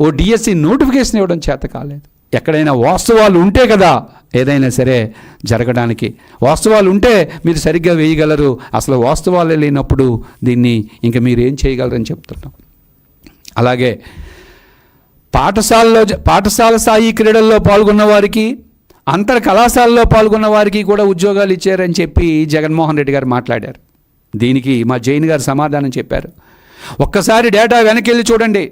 ఓ DSC notification ఇవ్వడం చేత కాలేదు. ఎక్కడైనా వాస్తవాలు ఉంటే కదా ఏదైనా సరే జరగడానికి. వాస్తవాలు ఉంటే మీరు సరిగ్గా వేయగలరు. అసలు వాస్తవాలే లేనప్పుడు దీన్ని ఇంకా మీరు ఏం చేయగలరని చెప్తున్నాం. అలాగే పాఠశాల స్థాయి క్రీడల్లో పాల్గొన్న వారికి, అంతర్ కళాశాలలో పాల్గొన్న వారికి కూడా ఉద్యోగాలు ఇచ్చారని చెప్పి జగన్మోహన్ రెడ్డి గారు మాట్లాడారు. దీనికి మా జైన్ గారు సమాధానం చెప్పారు. ఒక్కసారి డేటా వెనక్కి వెళ్ళి చూడండి.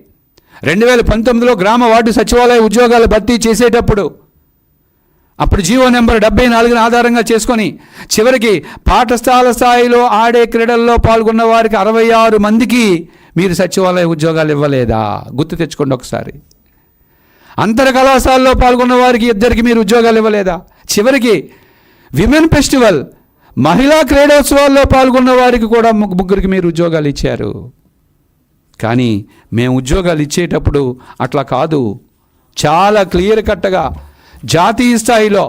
2019లో గ్రామ వార్డు సచివాలయ ఉద్యోగాలు భర్తీ చేసేటప్పుడు అప్పుడు జీవో నెంబర్ 74 ఆధారంగా చేసుకొని చివరికి పాఠశాల స్థాయిలో ఆడే క్రీడల్లో పాల్గొన్న వారికి 66 మందికి మీరు సచివాలయ ఉద్యోగాలు ఇవ్వలేదా? గుర్తు తెచ్చుకోండి ఒకసారి. అంతర్ కళాశాలలో పాల్గొన్న వారికి 2 మీరు ఉద్యోగాలు ఇవ్వలేదా? చివరికి విమెన్ ఫెస్టివల్ మహిళా క్రీడోత్సవాల్లో పాల్గొన్న వారికి కూడా 3 మీరు ఉద్యోగాలు ఇచ్చారు. కానీ మేము ఉద్యోగాలు ఇచ్చేటప్పుడు అట్లా కాదు. చాలా క్లియర్ కట్గా జాతీయ స్థాయిలో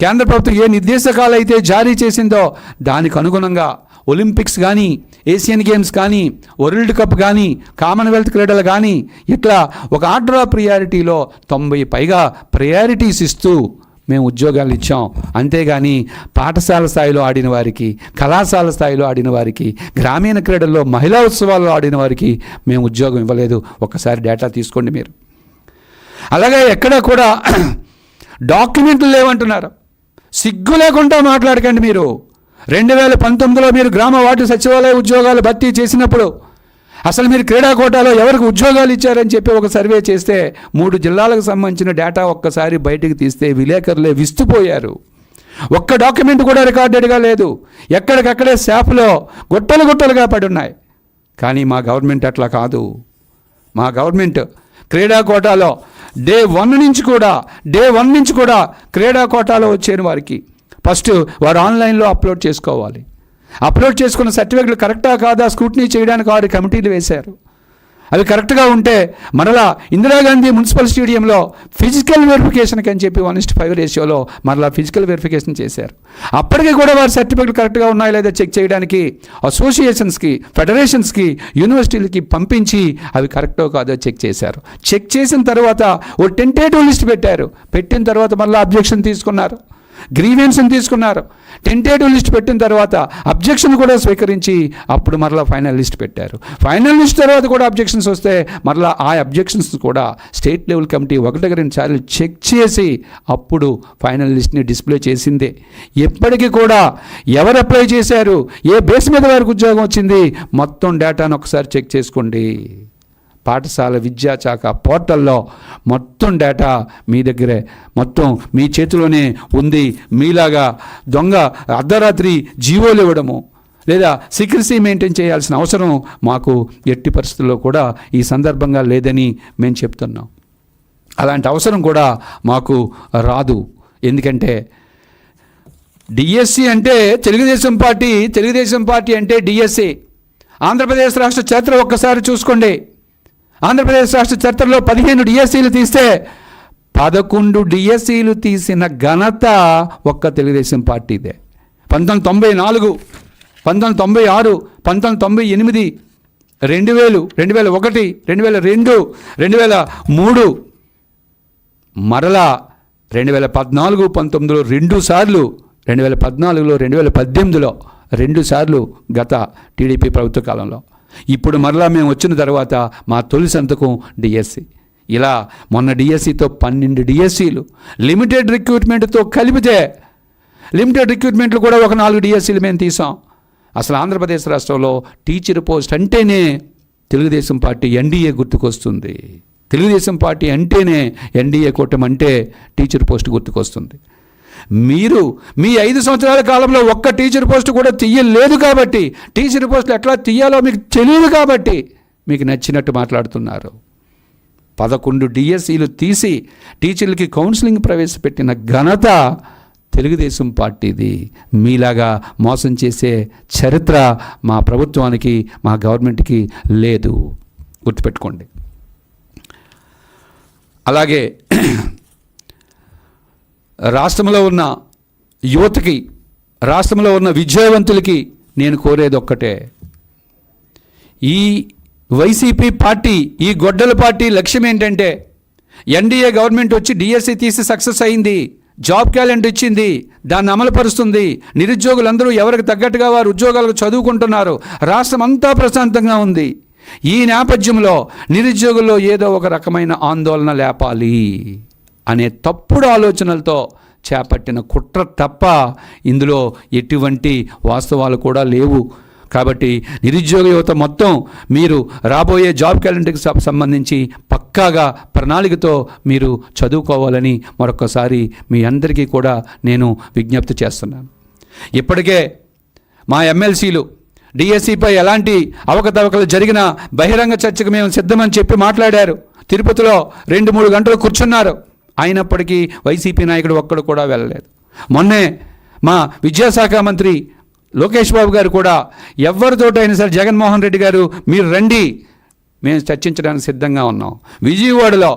కేంద్ర ప్రభుత్వం ఏ నిర్దేశకాలు అయితే జారీ చేసిందో దానికి అనుగుణంగా ఒలింపిక్స్ కానీ, ఏషియన్ గేమ్స్ కానీ, వరల్డ్ కప్ కానీ, కామన్వెల్త్ క్రీడలు కానీ ఇట్లా ఒక ఆర్డర్ ఆఫ్ ప్రియారిటీలో 90 పైగా ప్రయారిటీస్ ఇస్తూ మేము ఉద్యోగాలు ఇచ్చాం. అంతేగాని పాఠశాల స్థాయిలో ఆడిన వారికి, కళాశాల స్థాయిలో ఆడిన వారికి, గ్రామీణ క్రీడల్లో మహిళా ఉత్సవాల్లో ఆడిన వారికి మేము ఉద్యోగం ఇవ్వలేదు. ఒక్కసారి డేటా తీసుకోండి మీరు. అలాగే ఎక్కడ కూడా డాక్యుమెంట్లు లేవంటున్నారు. సిగ్గు లేకుండా మాట్లాడకండి మీరు. 2019లో మీరు గ్రామ వార్డు సచివాలయ ఉద్యోగాలు భర్తీ చేసినప్పుడు అసలు మీరు క్రీడా కోటాలో ఎవరికి ఉద్యోగాలు ఇచ్చారని చెప్పి ఒక సర్వే చేస్తే 3 జిల్లాలకు సంబంధించిన డేటా ఒక్కసారి బయటికి తీస్తే విలేకరులే విస్తుపోయారు. ఒక్క డాక్యుమెంట్ కూడా రికార్డెడ్గా లేదు. ఎక్కడికక్కడే శాప్లో గుట్టలుగా పడి ఉన్నాయి. కానీ మా గవర్నమెంట్ అట్లా కాదు. మా గవర్నమెంట్ క్రీడా కోటాలో డే 1 నుంచి కూడా క్రీడా కోటాలో వచ్చే వారికి ఫస్ట్ వారు ఆన్లైన్లో అప్లోడ్ చేసుకోవాలి. అప్లోడ్ చేసుకున్న సర్టిఫికెట్లు కరెక్టా కాదా స్క్రూటినీ చేయడానికి వారి కమిటీలు వేశారు. అవి కరెక్ట్గా ఉంటే మరలా ఇందిరాగాంధీ మున్సిపల్ స్టేడియంలో ఫిజికల్ వెరిఫికేషన్కి అని చెప్పి 1:5 రేషియోలో మరలా ఫిజికల్ వెరిఫికేషన్ చేశారు. అప్పటికీ కూడా వారి సర్టిఫికెట్లు కరెక్ట్గా ఉన్నాయా లేదా చెక్ చేయడానికి అసోసియేషన్స్కి, ఫెడరేషన్స్కి, యూనివర్సిటీలకి పంపించి అవి కరెక్టో కాదో చెక్ చేశారు. చెక్ చేసిన తర్వాత ఓ టెంటేటివ్ లిస్ట్ పెట్టారు. పెట్టిన తర్వాత మళ్ళీ అబ్జెక్షన్ తీసుకున్నారు, గ్రీవెన్స్ని తీసుకున్నారు. టెంటేటివ్ లిస్ట్ పెట్టిన తర్వాత అబ్జెక్షన్ కూడా స్వీకరించి అప్పుడు మరలా ఫైనల్ లిస్ట్ పెట్టారు. ఫైనల్ లిస్ట్ తర్వాత కూడా అబ్జెక్షన్స్ వస్తే మరలా ఆ అబ్జెక్షన్స్ కూడా స్టేట్ లెవెల్ కమిటీ 1-2 సార్లు చెక్ చేసి అప్పుడు ఫైనల్ లిస్ట్ని డిస్ప్లే చేసిందే. ఎప్పటికీ కూడా ఎవరు అప్లై చేశారు, ఏ బేస్ మీద వారికి ఉద్యోగం వచ్చింది, మొత్తం డేటాను ఒకసారి చెక్ చేసుకోండి. పాఠశాల విద్యాశాఖ పోర్టల్లో మొత్తం డేటా మీ దగ్గరే, మొత్తం మీ చేతిలోనే ఉంది. మీలాగా దొంగ అర్ధరాత్రి జీవోలు ఇవ్వడము లేదా సీక్రసీ మెయింటైన్ చేయాల్సిన అవసరం మాకు ఎట్టి పరిస్థితుల్లో కూడా ఈ సందర్భంగా లేదని మేము చెప్తున్నాం. అలాంటి అవసరం కూడా మాకు రాదు. ఎందుకంటే డిఎస్సి అంటే తెలుగుదేశం పార్టీ అంటే డిఎస్సి. ఆంధ్రప్రదేశ్ రాష్ట్ర చరిత్ర ఒక్కసారి చూసుకోండి. ఆంధ్రప్రదేశ్ రాష్ట్ర చరిత్రలో 15 డిఎస్సీలు తీస్తే 11 డిఎస్సీలు తీసిన ఘనత ఒక్క తెలుగుదేశం పార్టీదే. 1994, 1996, 1998, 2000, 2001, 2002, 2003 మరలా 2014, 19లో 2 సార్లు, 2014లో, 2018లో 2 సార్లు గత టీడీపీ ప్రభుత్వ కాలంలో. ఇప్పుడు మరలా మేము వచ్చిన తర్వాత మా తొలి సంతకం డిఎస్సి. ఇలా మొన్న డిఎస్సితో 12 డిఎస్సీలు లిమిటెడ్ రిక్రూట్మెంట్తో కలిపితే లిమిటెడ్ రిక్రూట్మెంట్లు కూడా ఒక 4 డిఎస్సీలు మేము తీసాం. అసలు ఆంధ్రప్రదేశ్ రాష్ట్రంలో టీచర్ పోస్ట్ అంటేనే తెలుగుదేశం పార్టీ ఎన్డీఏ గుర్తుకొస్తుంది. తెలుగుదేశం పార్టీ అంటేనే ఎన్డీఏ కూటమి అంటే టీచర్ పోస్ట్ గుర్తుకొస్తుంది. మీరు మీ 5 సంవత్సరాల కాలంలో ఒక్క టీచర్ పోస్ట్ కూడా తీయలేదు కాబట్టి, టీచర్ పోస్టులు ఎట్లా తీయాలో మీకు తెలియదు కాబట్టి మీకు నచ్చినట్టు మాట్లాడుతున్నారు. 11 డిఎస్సీలు తీసి టీచర్లకి కౌన్సిలింగ్ ప్రవేశపెట్టిన ఘనత తెలుగుదేశం పార్టీది. మీలాగా మోసం చేసే చరిత్ర మా ప్రభుత్వానికి, మా గవర్నమెంట్కి లేదు, గుర్తుపెట్టుకోండి. అలాగే రాష్ట్రంలో ఉన్న యువతకి, రాష్ట్రంలో ఉన్న విద్యావంతులకి నేను కోరేది ఒక్కటే. ఈ వైసీపీ పార్టీ, ఈ గొడ్డల పార్టీ లక్ష్యం ఏంటంటే ఎన్డీఏ గవర్నమెంట్ వచ్చి డిఎస్సి తీసి సక్సెస్ అయింది, జాబ్ క్యాలెండర్ ఇచ్చింది, దాన్ని అమలుపరుస్తుంది, నిరుద్యోగులందరూ ఎవరికి తగ్గట్టుగా వారు ఉద్యోగాలకు చదువుకుంటున్నారు, రాష్ట్రం అంతా ప్రశాంతంగా ఉంది. ఈ నేపథ్యంలో నిరుద్యోగుల్లో ఏదో ఒక రకమైన ఆందోళన లేపాలి అనే తప్పుడు ఆలోచనలతో చేపట్టిన కుట్ర తప్ప ఇందులో ఎటువంటి వాస్తవాలు కూడా లేవు. కాబట్టి నిరుద్యోగ యువత మొత్తం మీరు రాబోయే జాబ్ క్యాలెండర్కి సంబంధించి పక్కాగా ప్రణాళికతో మీరు చదువుకోవాలని మరొకసారి మీ అందరికీ కూడా నేను విజ్ఞప్తి చేస్తున్నాను. ఇప్పటికే మా ఎమ్మెల్సీలు డిఎస్సిపై ఎలాంటి అవకతవకలు జరిగినా బహిరంగ చర్చకు మేము సిద్ధమని చెప్పి మాట్లాడారు. తిరుపతిలో 2-3 గంటలు కూర్చున్నారు. అయినప్పటికీ వైసీపీ నాయకుడు ఒక్కడు కూడా వెళ్ళలేదు. మొన్నే మా విద్యాశాఖ మంత్రి లోకేష్ బాబు గారు కూడా ఎవరితోటైనా సరే జగన్మోహన్ రెడ్డి గారు మీరు రండి, మేము చర్చించడానికి సిద్ధంగా ఉన్నాం, విజయవాడలో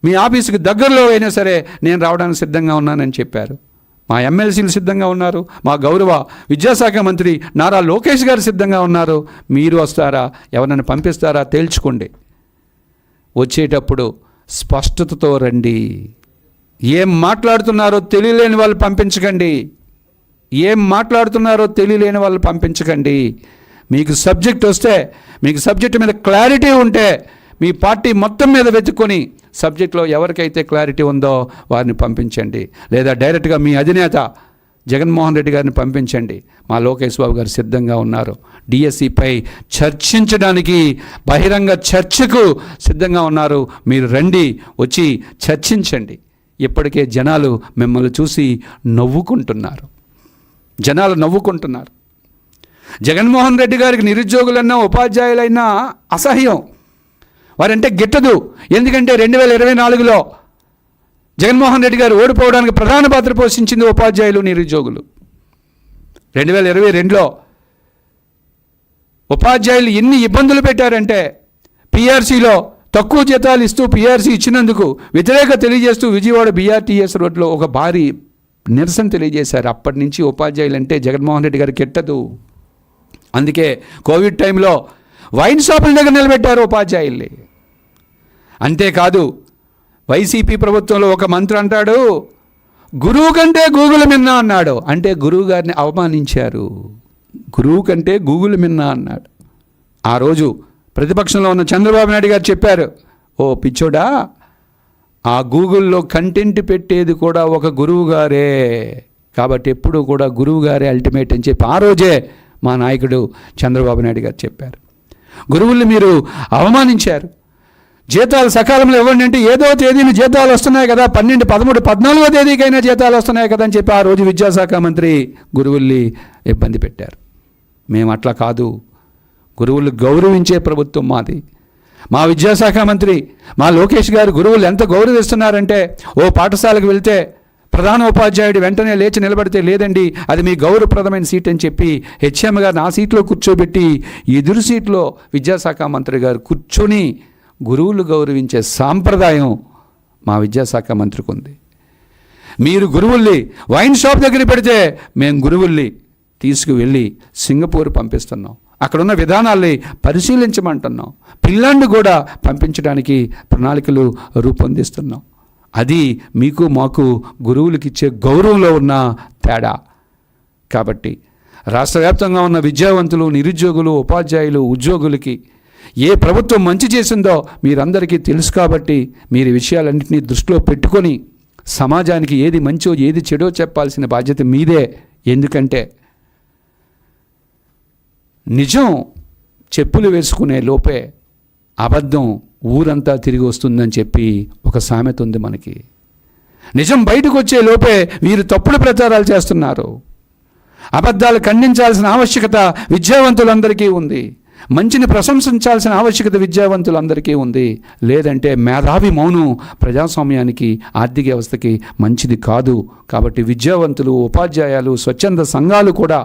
మీ ఆఫీసుకి దగ్గరలో అయినా సరే నేను రావడానికి సిద్ధంగా ఉన్నానని చెప్పారు. మా ఎమ్మెల్సీలు సిద్ధంగా ఉన్నారు, మా గౌరవ విద్యాశాఖ మంత్రి నారా లోకేష్ గారు సిద్ధంగా ఉన్నారు. మీరు వస్తారా, ఎవరినైనా పంపిస్తారా తేల్చుకోండి. వచ్చేటప్పుడు స్పష్టతతో రండి. ఏం మాట్లాడుతున్నారో తెలియలేని వాళ్ళు పంపించకండి. మీకు సబ్జెక్ట్ వస్తే, మీకు సబ్జెక్టు మీద క్లారిటీ ఉంటే మీ పార్టీ మొత్తం మీద వెతుక్కొని సబ్జెక్ట్లో ఎవరికైతే క్లారిటీ ఉందో వారిని పంపించండి. లేదా డైరెక్ట్గా మీ అధినేత జగన్మోహన్ రెడ్డి గారిని పంపించండి. మా లోకేష్ బాబు గారు సిద్ధంగా ఉన్నారు. డిఎస్సిపై చర్చించడానికి బహిరంగ చర్చకు సిద్ధంగా ఉన్నారు. మీరు రండి, వచ్చి చర్చించండి. ఇప్పటికే జనాలు మిమ్మల్ని చూసి నవ్వుకుంటున్నారు. జగన్మోహన్ రెడ్డి గారికి నిరుద్యోగులన్నా ఉపాధ్యాయులైనా అసహ్యం, వారంటే గిట్టదు. ఎందుకంటే 2024లో జగన్మోహన్ రెడ్డి గారు ఓడిపోవడానికి ప్రధాన పాత్ర పోషించింది ఉపాధ్యాయులు, నిరుద్యోగులు. 2022లో ఉపాధ్యాయులు ఎన్ని ఇబ్బందులు పెట్టారంటే పిఆర్సీలో తక్కువ జీతాలు ఇస్తూ పిఆర్సీ ఇచ్చినందుకు వ్యతిరేకత తెలియజేస్తూ విజయవాడ బీఆర్టీఎస్ రోడ్లో ఒక భారీ నిరసన తెలియజేశారు. అప్పటి నుంచి ఉపాధ్యాయులు అంటే జగన్మోహన్ రెడ్డి గారికి కెట్టదు. అందుకే కోవిడ్ టైంలో వైన్ షాపుల దగ్గర నిలబెట్టారు ఉపాధ్యాయుల్ని. అంతేకాదు వైసీపీ ప్రభుత్వంలో ఒక మంత్రి అంటాడు, గురువు కంటే గూగుల్ మిన్నా అన్నాడు. అంటే గురువు గారిని అవమానించారు. గురువు కంటే గూగుల్ మిన్నా అన్నాడు. ఆ రోజు ప్రతిపక్షంలో ఉన్న చంద్రబాబు నాయుడు గారు చెప్పారు, ఓ పిచ్చోడా, ఆ గూగుల్లో కంటెంట్ పెట్టేది కూడా ఒక గురువు గారే, కాబట్టి ఎప్పుడూ కూడా గురువు గారే అల్టిమేట్ అని చెప్పి ఆ రోజే మా నాయకుడు చంద్రబాబు నాయుడు గారు చెప్పారు. గురువుల్ని మీరు అవమానించారు. జీతాలు సకాలంలో ఇవ్వండి అంటే ఏదో తేదీని జీతాలు వస్తున్నాయి కదా, 12, 13, 14వ తేదీకైనా జీతాలు వస్తున్నాయి కదా అని చెప్పి ఆ రోజు విద్యాశాఖ మంత్రి గురువుల్ని ఇబ్బంది పెట్టారు. మేము అట్లా కాదు, గురువులు గౌరవించే ప్రభుత్వం మాది. మా విద్యాశాఖ మంత్రి మా లోకేష్ గారు గురువులు ఎంత గౌరవిస్తున్నారంటే, ఓ పాఠశాలకు వెళ్తే ప్రధాన ఉపాధ్యాయుడు వెంటనే లేచి నిలబడితే లేదండి అది మీ గౌరవప్రదమైన సీట్ అని చెప్పి హెచ్ఎం గారిని ఆ సీట్లో కూర్చోబెట్టి ఎదురు సీట్లో విద్యాశాఖ మంత్రి గారు కూర్చొని గురువులు గౌరవించే సాంప్రదాయం మా విద్యాశాఖ మంత్రికి ఉంది. మీరు గురువుల్ని వైన్ షాప్ దగ్గర పెడితే మేము గురువుల్ని తీసుకువెళ్ళి సింగపూర్ పంపిస్తున్నాం, అక్కడున్న విధానాల్ని పరిశీలించమంటున్నాం, పిల్లల్ని కూడా పంపించడానికి ప్రణాళికలు రూపొందిస్తున్నాం. అది మీకు మాకు గురువులకి ఇచ్చే గౌరవంలో ఉన్న తేడా. కాబట్టి రాష్ట్ర వ్యాప్తంగా ఉన్న విద్యావంతులు, నిరుద్యోగులు, ఉపాధ్యాయులు, ఉద్యోగులకి ఏ ప్రభుత్వం మంచి చేసిందో మీరందరికీ తెలుసు. కాబట్టి మీరు విషయాలన్నింటినీ దృష్టిలో పెట్టుకొని సమాజానికి ఏది మంచో ఏది చెడో చెప్పాల్సిన బాధ్యత మీదే. ఎందుకంటే నిజం చెప్పులు వేసుకునే లోపే అబద్ధం ఊరంతా తిరిగి వస్తుందని చెప్పి ఒక సామెత ఉంది మనకి. నిజం బయటకు వచ్చే లోపే వీరు తప్పుడు ప్రచారాలు చేస్తున్నారు. అబద్ధాలు ఖండించాల్సిన ఆవశ్యకత విద్యావంతులందరికీ ఉంది. మంచిని ప్రశంసించాల్సిన ఆవశ్యకత విద్యావంతులందరికీ ఉంది. లేదంటే మేధావి మౌనం ప్రజాస్వామ్యానికి, ఆర్థిక వ్యవస్థకి మంచిది కాదు. కాబట్టి విద్యావంతులు, ఉపాధ్యాయులు, స్వచ్ఛంద సంఘాలు కూడా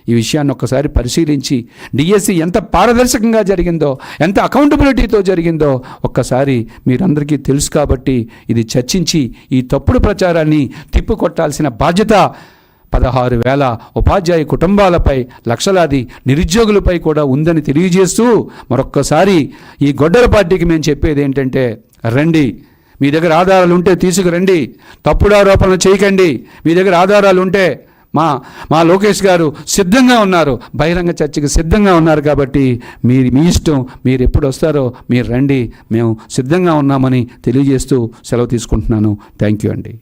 ఈ విషయాన్ని ఒక్కసారి పరిశీలించి డిఎస్సి ఎంత పారదర్శకంగా జరిగిందో, ఎంత అకౌంటబిలిటీతో జరిగిందో ఒక్కసారి మీరందరికీ తెలుసు. కాబట్టి ఇది చర్చించి ఈ తప్పుడు ప్రచారాన్ని తిప్పికొట్టాల్సిన బాధ్యత 16,000 ఉపాధ్యాయ కుటుంబాలపై, లక్షలాది నిరుద్యోగులపై కూడా ఉందని తెలియజేస్తూ మరొక్కసారి ఈ గొడ్డల పార్టీకి మేము చెప్పేది ఏంటంటే, రండి, మీ దగ్గర ఆధారాలు ఉంటే తీసుకురండి, తప్పుడు ఆరోపణలు చేయకండి. మీ దగ్గర ఆధారాలు ఉంటే మా లోకేష్ గారు సిద్ధంగా ఉన్నారు, బహిరంగ చర్చకి సిద్ధంగా ఉన్నారు. కాబట్టి మీ ఇష్టం, మీరు ఎప్పుడు వస్తారో మీరు రండి, మేము సిద్ధంగా ఉన్నామని తెలియజేస్తూ సెలవు తీసుకుంటున్నాను. థ్యాంక్ యూ అండి.